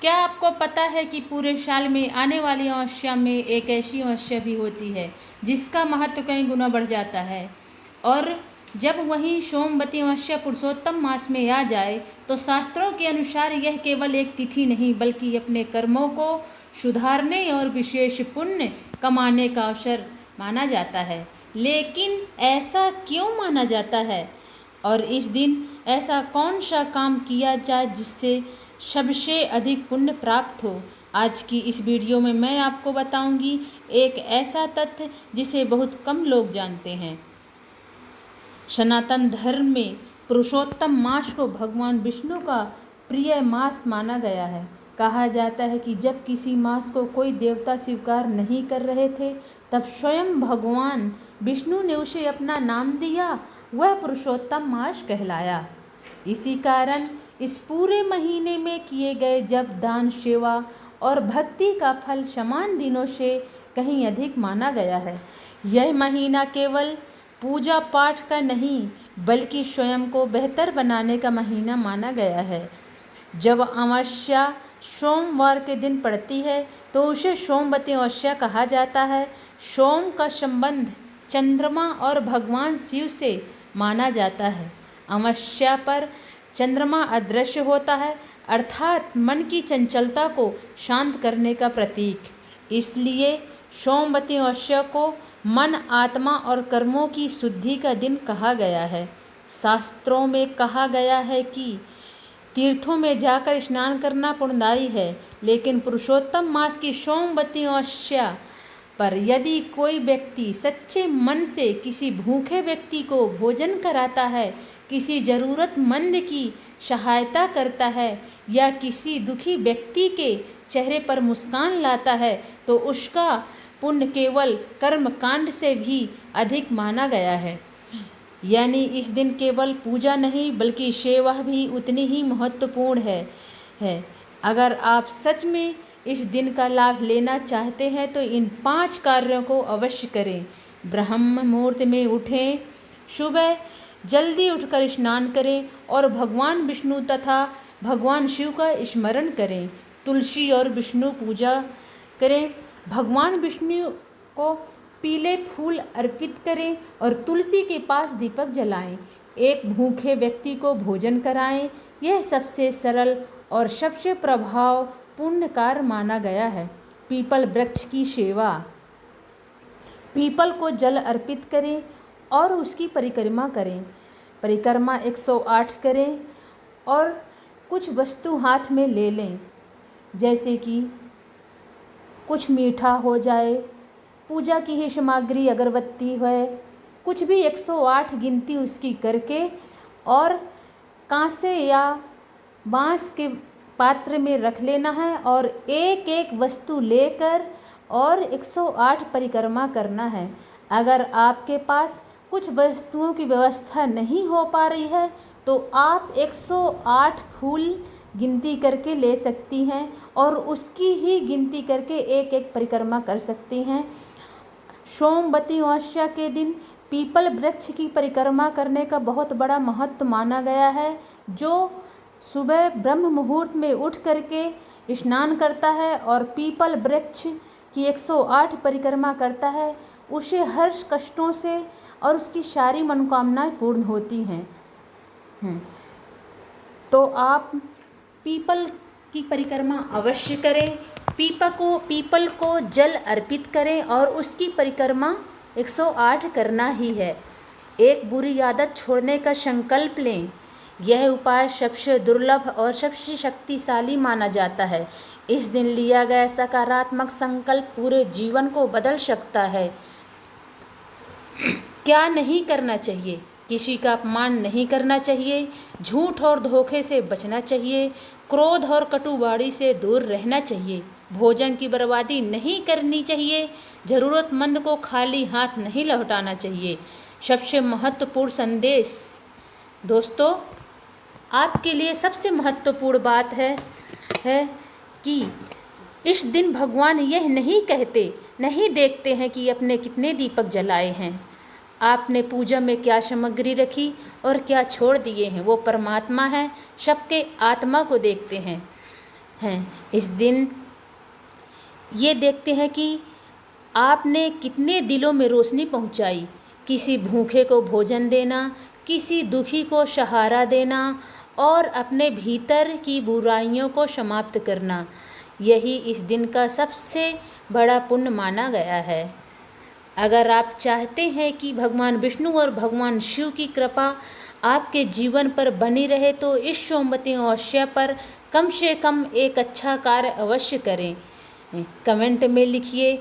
क्या आपको पता है कि पूरे साल में आने वाली अमावस्या में एक ऐसी अमावस्या भी होती है जिसका महत्व कई गुना बढ़ जाता है। और जब वही सोमवती अमावस्या पुरुषोत्तम मास में आ जाए तो शास्त्रों के अनुसार यह केवल एक तिथि नहीं बल्कि अपने कर्मों को सुधारने और विशेष पुण्य कमाने का अवसर माना जाता है। लेकिन ऐसा क्यों माना जाता है और इस दिन ऐसा कौन सा काम किया जाए जिससे सबसे अधिक पुण्य प्राप्त हो? आज की इस वीडियो में मैं आपको बताऊंगी एक ऐसा तथ्य जिसे बहुत कम लोग जानते हैं। सनातन धर्म में पुरुषोत्तम मास को भगवान विष्णु का प्रिय मास माना गया है। कहा जाता है कि जब किसी मास को कोई देवता स्वीकार नहीं कर रहे थे तब स्वयं भगवान विष्णु ने उसे अपना नाम दिया, वह पुरुषोत्तम मास कहलाया। इसी कारण इस पूरे महीने में किए गए जप, दान, सेवा और भक्ति का फल समान दिनों से कहीं अधिक माना गया है। यह महीना केवल पूजा पाठ का नहीं बल्कि स्वयं को बेहतर बनाने का महीना माना गया है। जब अमावस्या सोमवार के दिन पड़ती है तो उसे सोमवती अमावस्या कहा जाता है। सोम का संबंध चंद्रमा और भगवान शिव से माना जाता है। अमावस्या पर चंद्रमा अदृश्य होता है, अर्थात मन की चंचलता को शांत करने का प्रतीक। इसलिए सोमवती अमावस्या को मन, आत्मा और कर्मों की शुद्धि का दिन कहा गया है। शास्त्रों में कहा गया है कि तीर्थों में जाकर स्नान करना पुण्यदायी है, लेकिन पुरुषोत्तम मास की सोमवती अमावस्या पर यदि कोई व्यक्ति सच्चे मन से किसी भूखे व्यक्ति को भोजन कराता है, किसी ज़रूरतमंद की सहायता करता है या किसी दुखी व्यक्ति के चेहरे पर मुस्कान लाता है तो उसका पुण्य केवल कर्मकांड से भी अधिक माना गया है। यानी इस दिन केवल पूजा नहीं बल्कि सेवा भी उतनी ही महत्वपूर्ण है। अगर आप सच में इस दिन का लाभ लेना चाहते हैं तो इन 5 कार्यों को अवश्य करें। ब्रह्म मुहूर्त में उठें, सुबह जल्दी उठकर स्नान करें और भगवान विष्णु तथा भगवान शिव का स्मरण करें। तुलसी और विष्णु पूजा करें। भगवान विष्णु को पीले फूल अर्पित करें और तुलसी के पास दीपक जलाएं। एक भूखे व्यक्ति को भोजन कराएं। यह सबसे सरल और सबसे प्रभावपूर्ण कार्य माना गया है। पीपल वृक्ष की सेवा। पीपल को जल अर्पित करें और उसकी परिक्रमा करें। परिक्रमा 108 करें और कुछ वस्तु हाथ में ले लें, जैसे कि कुछ मीठा हो जाए, पूजा की ही सामग्री, अगरबत्ती है, कुछ भी 108 गिनती उसकी करके और कांसे या बांस के पात्र में रख लेना है और एक एक वस्तु लेकर और 108 परिक्रमा करना है। अगर आपके पास कुछ वस्तुओं की व्यवस्था नहीं हो पा रही है तो आप 108 फूल गिनती करके ले सकती हैं और उसकी ही गिनती करके एक एक परिक्रमा कर सकती हैं। सोमवती अमावस्या के दिन पीपल वृक्ष की परिक्रमा करने का बहुत बड़ा महत्व माना गया है। जो सुबह ब्रह्म मुहूर्त में उठ करके स्नान करता है और पीपल वृक्ष की 108 परिक्रमा करता है, उसे हर कष्टों से और उसकी सारी मनोकामनाएं पूर्ण होती हैं। तो आप पीपल की परिक्रमा अवश्य करें। पीपल को जल अर्पित करें और उसकी परिक्रमा 108 करना ही है। एक बुरी आदत छोड़ने का संकल्प लें। यह उपाय सबसे दुर्लभ और सबसे शक्तिशाली माना जाता है। इस दिन लिया गया सकारात्मक संकल्प पूरे जीवन को बदल सकता है। क्या नहीं करना चाहिए? किसी का अपमान नहीं करना चाहिए, झूठ और धोखे से बचना चाहिए, क्रोध और कटुवाणी से दूर रहना चाहिए, भोजन की बर्बादी नहीं करनी चाहिए, ज़रूरतमंद को खाली हाथ नहीं लौटाना चाहिए। सबसे महत्वपूर्ण संदेश दोस्तों, आपके लिए सबसे महत्वपूर्ण बात है कि इस दिन भगवान यह नहीं देखते हैं कि अपने कितने दीपक जलाए हैं, आपने पूजा में क्या सामग्री रखी और क्या छोड़ दिए हैं। वो परमात्मा है, सबके आत्मा को देखते हैं। हैं। इस दिन ये देखते हैं कि आपने कितने दिलों में रोशनी पहुंचाई। किसी भूखे को भोजन देना, किसी दुखी को सहारा देना और अपने भीतर की बुराइयों को समाप्त करना, यही इस दिन का सबसे बड़ा पुण्य माना गया है। अगर आप चाहते हैं कि भगवान विष्णु और भगवान शिव की कृपा आपके जीवन पर बनी रहे तो इस सोमवती अमावस्या पर कम से कम एक अच्छा कार्य अवश्य करें। कमेंट में लिखिए